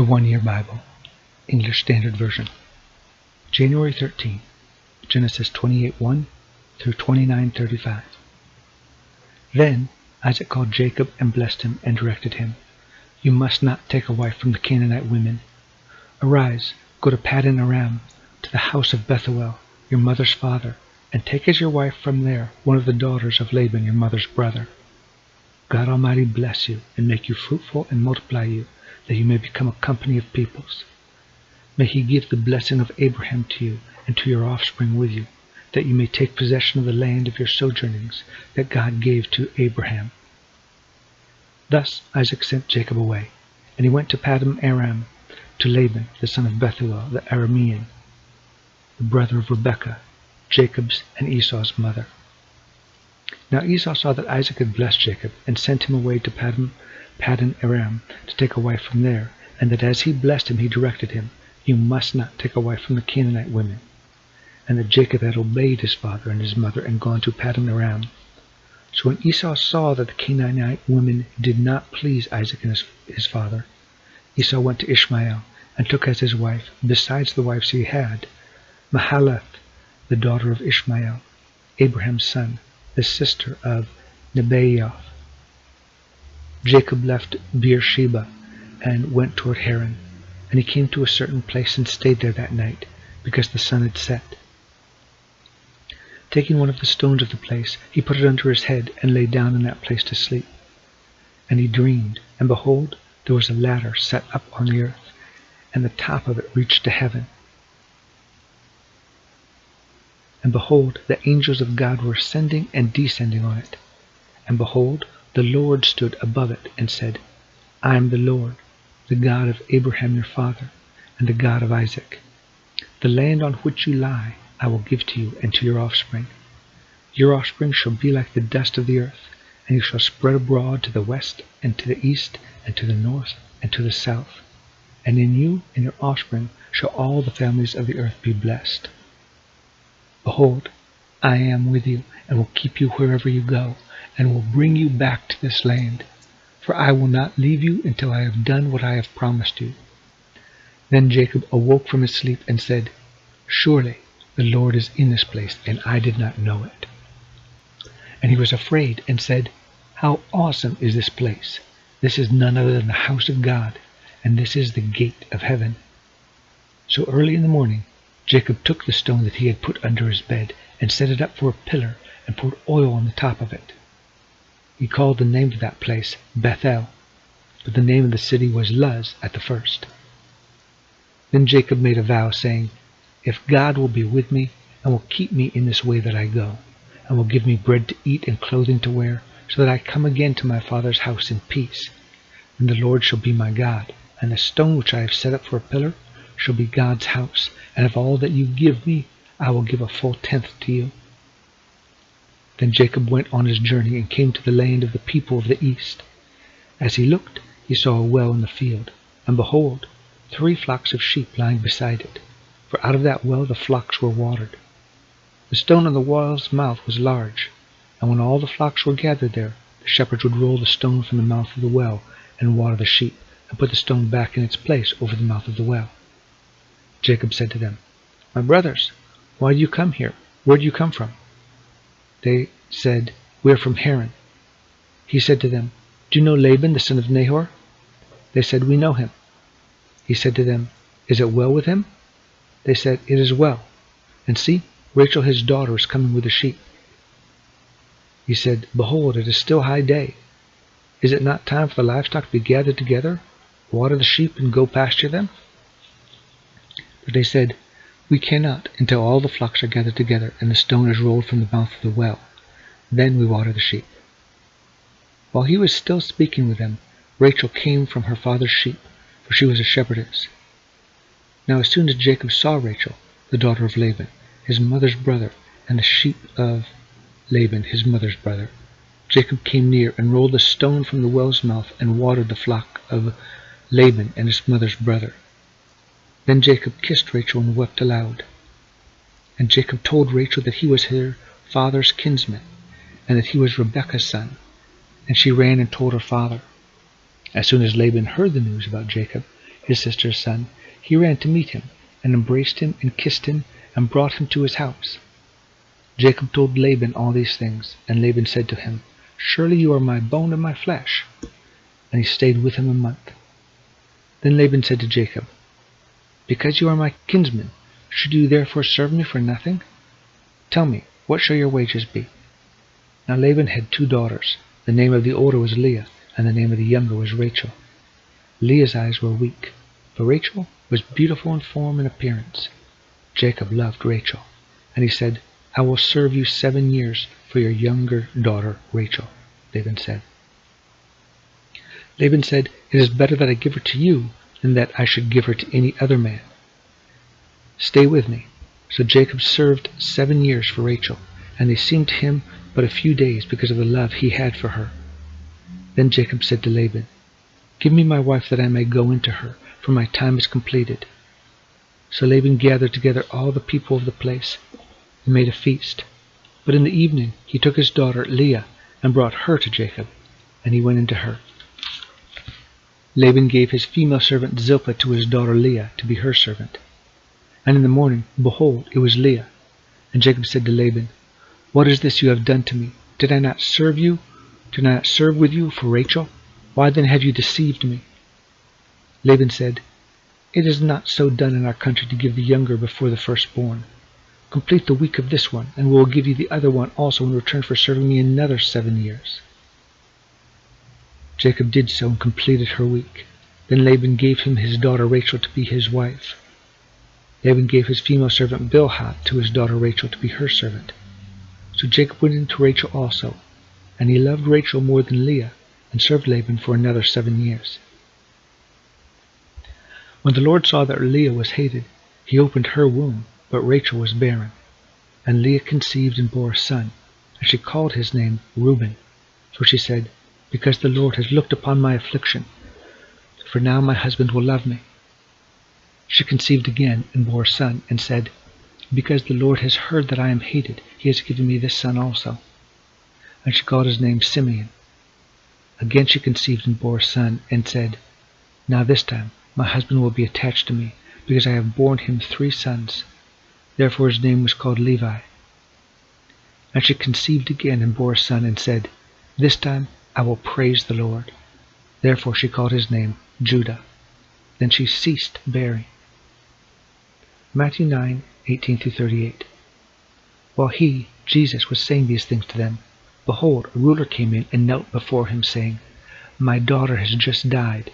The 1 Year Bible, English Standard Version. January 13, Genesis 28:1 through 29:35. Then Isaac called Jacob and blessed him and directed him, "You must not take a wife from the Canaanite women. Arise, go to Paddan Aram, to the house of Bethuel, your mother's father, and take as your wife from there one of the daughters of Laban, your mother's brother. God Almighty bless you and make you fruitful and multiply you, that you may become a company of peoples. May he give the blessing of Abraham to you and to your offspring with you, that you may take possession of the land of your sojournings that God gave to Abraham." Thus Isaac sent Jacob away, and he went to Paddan Aram to Laban, the son of Bethuel the Aramean, the brother of Rebekah, Jacob's and Esau's mother. Now Esau saw that Isaac had blessed Jacob, and sent him away to Paddan Aram to take a wife from there, and that as he blessed him he directed him, "You must not take a wife from the Canaanite women," and that Jacob had obeyed his father and his mother and gone to Paddan Aram. So when Esau saw that the Canaanite women did not please Isaac and his father, Esau went to Ishmael and took as his wife, besides the wives he had, Mahalath, the daughter of Ishmael, Abraham's son, the sister of Nebaioth. Jacob left Beersheba and went toward Haran, and he came to a certain place and stayed there that night, because the sun had set. Taking one of the stones of the place, he put it under his head and lay down in that place to sleep. And he dreamed, and behold, there was a ladder set up on the earth, and the top of it reached to heaven. And behold, the angels of God were ascending and descending on it. And behold, the Lord stood above it and said, "I am the Lord, the God of Abraham your father, and the God of Isaac. The land on which you lie I will give to you and to your offspring. Your offspring shall be like the dust of the earth, and you shall spread abroad to the west and to the east and to the north and to the south. And in you and your offspring shall all the families of the earth be blessed. Behold, I am with you and will keep you wherever you go, and will bring you back to this land, for I will not leave you until I have done what I have promised you." Then Jacob awoke from his sleep and said, "Surely the Lord is in this place, and I did not know it." And he was afraid and said, "How awesome is this place! This is none other than the house of God, and this is the gate of heaven." So early in the morning Jacob took the stone that he had put under his bed and set it up for a pillar and poured oil on the top of it. He called the name of that place Bethel, but the name of the city was Luz at the first. Then Jacob made a vow, saying, "If God will be with me and will keep me in this way that I go, and will give me bread to eat and clothing to wear, so that I come again to my father's house in peace, then the Lord shall be my God, and the stone which I have set up for a pillar shall be God's house, and of all that you give me I will give a full tenth to you." Then Jacob went on his journey and came to the land of the people of the east. As he looked, he saw a well in the field, and behold, 3 flocks of sheep lying beside it, for out of that well the flocks were watered. The stone on the well's mouth was large, and when all the flocks were gathered there, the shepherds would roll the stone from the mouth of the well and water the sheep, and put the stone back in its place over the mouth of the well. Jacob said to them, "My brothers, why do you come here? Where do you come from?" They said, "We are from Haran." He said to them, "Do you know Laban, the son of Nahor?" They said, "We know him." He said to them, "Is it well with him?" They said, "It is well. And see, Rachel his daughter is coming with the sheep." He said, "Behold, it is still high day. Is it not time for the livestock to be gathered together, water the sheep, and go pasture them?" But they said, "We cannot until all the flocks are gathered together and the stone is rolled from the mouth of the well. Then we water the sheep." While he was still speaking with them, Rachel came from her father's sheep, for she was a shepherdess. Now as soon as Jacob saw Rachel, the daughter of Laban, his mother's brother, and the sheep of Laban, his mother's brother, Jacob came near and rolled the stone from the well's mouth and watered the flock of Laban and his mother's brother. Then Jacob kissed Rachel and wept aloud. And Jacob told Rachel that he was her father's kinsman, and that he was Rebekah's son. And she ran and told her father. As soon as Laban heard the news about Jacob, his sister's son, he ran to meet him, and embraced him, and kissed him, and brought him to his house. Jacob told Laban all these things, and Laban said to him, "Surely you are my bone and my flesh." And he stayed with him a month. Then Laban said to Jacob, "Because you are my kinsman, should you therefore serve me for nothing? Tell me, what shall your wages be?" Now Laban had 2 daughters. The name of the older was Leah, and the name of the younger was Rachel. Leah's eyes were weak, but Rachel was beautiful in form and appearance. Jacob loved Rachel, and he said, "I will serve you 7 years for your younger daughter Rachel," Laban said. Laban said, "It is better that I give her to you than that I should give her to any other man. Stay with me." So Jacob served 7 years for Rachel, and they seemed to him but a few days because of the love he had for her. Then Jacob said to Laban, "Give me my wife that I may go into her, for my time is completed." So Laban gathered together all the people of the place and made a feast. But in the evening he took his daughter Leah and brought her to Jacob, and he went into her. Laban gave his female servant Zilpah to his daughter Leah to be her servant. And in the morning, behold, it was Leah. And Jacob said to Laban, "What is this you have done to me? Did I not serve you? Did I not serve with you for Rachel? Why then have you deceived me?" Laban said, "It is not so done in our country to give the younger before the firstborn. Complete the week of this one, and we will give you the other one also in return for serving me another 7 years." Jacob did so and completed her week. Then Laban gave him his daughter Rachel to be his wife. Laban gave his female servant Bilhah to his daughter Rachel to be her servant. So Jacob went into Rachel also, and he loved Rachel more than Leah, and served Laban for another 7 years. When the Lord saw that Leah was hated, he opened her womb, but Rachel was barren. And Leah conceived and bore a son, and she called his name Reuben. So she said, "Because the Lord has looked upon my affliction, for now my husband will love me." She conceived again and bore a son, and said, "Because the Lord has heard that I am hated, he has given me this son also." And she called his name Simeon. Again she conceived and bore a son, and said, "Now this time my husband will be attached to me, because I have borne him 3 sons. Therefore his name was called Levi. And she conceived again and bore a son, and said, "This time I will praise the Lord." Therefore she called his name Judah. Then she ceased bearing. Matthew 9:18-38. While he, Jesus, was saying these things to them, behold, a ruler came in and knelt before him, saying, "My daughter has just died,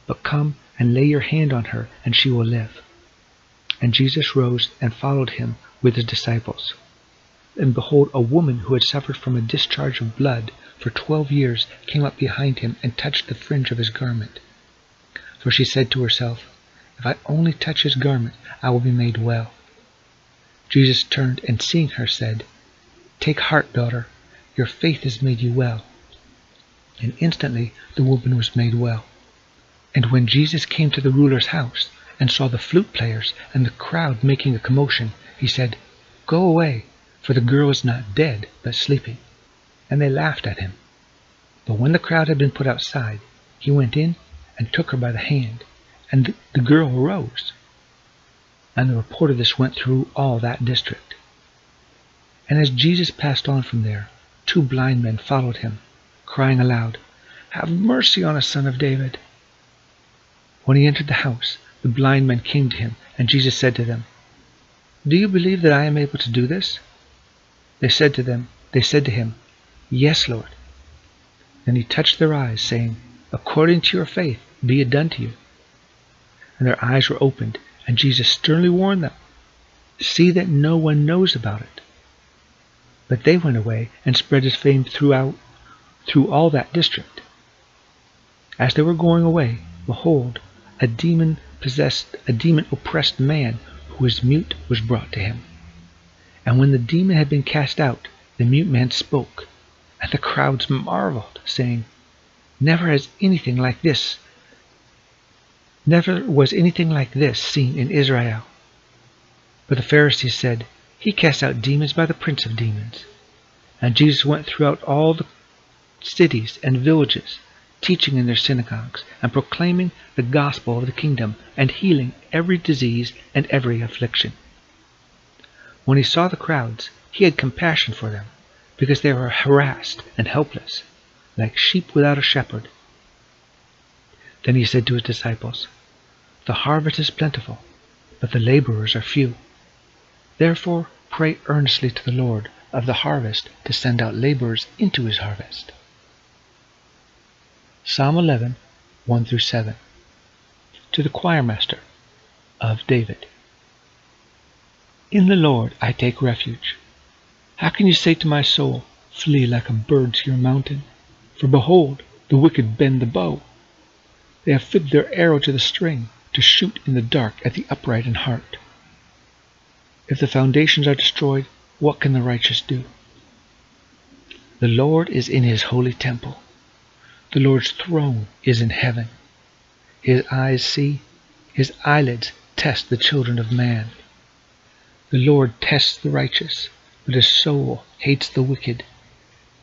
but come and lay your hand on her, and she will live." And Jesus rose and followed him with his disciples. And behold, a woman who had suffered from a discharge of blood for 12 years came up behind him and touched the fringe of his garment. For she said to herself, "If I only touch his garment, I will be made well." Jesus turned and seeing her said, "Take heart, daughter, your faith has made you well." And instantly the woman was made well. And when Jesus came to the ruler's house and saw the flute players and the crowd making a commotion, he said, "Go away, for the girl is not dead, but sleeping." And they laughed at him. But when the crowd had been put outside, he went in and took her by the hand, and the girl arose. And the report of this went through all that district. And as Jesus passed on from there, 2 blind men followed him, crying aloud, "Have mercy on us, Son of David." When he entered the house, the blind men came to him, and Jesus said to them, "Do you believe that I am able to do this?" They said to him, "Yes, Lord." Then he touched their eyes, saying, "According to your faith be it done to you." And their eyes were opened, and Jesus sternly warned them, "See that no one knows about it." But they went away and spread his fame through all that district. As they were going away, behold, a demon-oppressed man who was mute was brought to him. And when the demon had been cast out, the mute man spoke, and the crowds marveled, saying, Never was anything like this seen in Israel. But the Pharisees said, "He casts out demons by the prince of demons." And Jesus went throughout all the cities and villages, teaching in their synagogues, and proclaiming the gospel of the kingdom, and healing every disease and every affliction. When he saw the crowds, he had compassion for them, because they were harassed and helpless, like sheep without a shepherd. Then he said to his disciples, "The harvest is plentiful, but the laborers are few. Therefore pray earnestly to the Lord of the harvest to send out laborers into his harvest." Psalm 11, 1-7. To the choirmaster of David. In the Lord I take refuge. How can you say to my soul, "Flee like a bird to your mountain"? For behold, the wicked bend the bow. They have fitted their arrow to the string, to shoot in the dark at the upright in heart. If the foundations are destroyed, what can the righteous do? The Lord is in his holy temple. The Lord's throne is in heaven. His eyes see, his eyelids test the children of man. The Lord tests the righteous, but his soul hates the wicked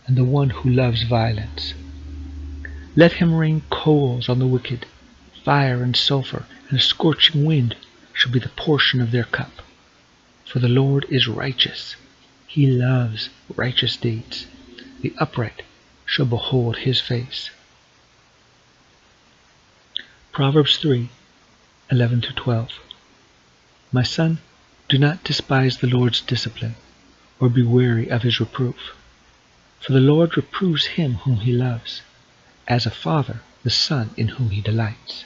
and the one who loves violence. Let him rain coals on the wicked, fire and sulfur, and a scorching wind shall be the portion of their cup. For the Lord is righteous. He loves righteous deeds. The upright shall behold his face. Proverbs 3, 11-12. My son, do not despise the Lord's discipline, or be weary of his reproof. For the Lord reproves him whom he loves, as a father the son in whom he delights.